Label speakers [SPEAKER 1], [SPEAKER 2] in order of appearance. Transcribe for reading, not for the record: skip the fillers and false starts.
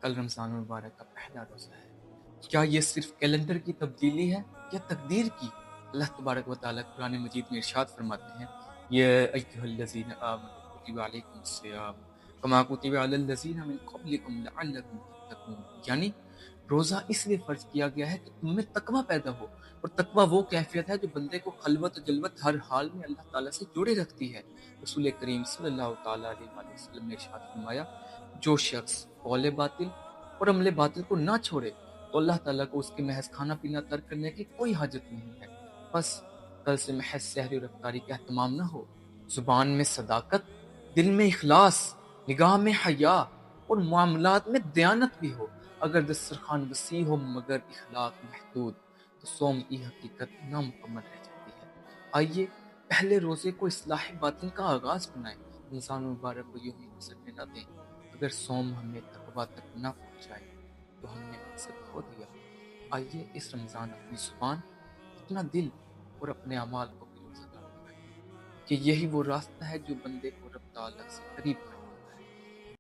[SPEAKER 1] کل رمضان المبارک کا پہلا روزہ ہے۔ کیا یہ صرف کیلنڈر کی تبدیلی ہے یا تقدیر کی؟ اللہ تبارک و تعالیٰ قرآن مجید میں ارشاد فرماتے ہیں، یا ایھا الذین آمنوا کتب علیکم الصیام کما کتب علی الذین من قبلکم لعلکم تتقون، یعنی روزہ اس لیے فرض کیا گیا ہے کہ تم میں تقوی پیدا ہو، اور تقوی وہ کیفیت ہے جو بندے کو خلوت و جلوت ہر حال میں اللہ تعالیٰ سے جوڑے رکھتی ہے۔ رسول کریم صلی اللہ تعالیٰ علیہ وآلہ وسلم نے ارشاد فرمایا، جو شخص قول باطل اور عمل باطل کو نہ چھوڑے تو اللہ تعالیٰ کو اس کے محض کھانا پینا ترک کرنے کی کوئی حاجت نہیں ہے۔ بس کل سے محض سحری و افطاری کا اہتمام نہ ہو، زبان میں صداقت، دل میں اخلاص، نگاہ میں حیا اور معاملات میں دیانت بھی ہو۔ اگر دسترخوان وسیع ہو مگر اخلاق محدود تو صوم کی حقیقت نامکمل رہ جاتی ہے۔ آئیے پہلے روزے کو اصلاح باطن کا آغاز بنائیں، رمضان المبارک کو یوں ہی گزرنے نہ دیں۔ اگر صوم ہمیں تقویٰ تک نہ پہنچائے تو ہم نے مقصد کھو دیا۔ آئیے اس رمضان اپنی زبان، اپنا دل اور اپنے اعمال کو بھی روزہ دار بنائیں، کہ یہی وہ راستہ ہے جو بندے کو رب تعالیٰ سے قریب کرے۔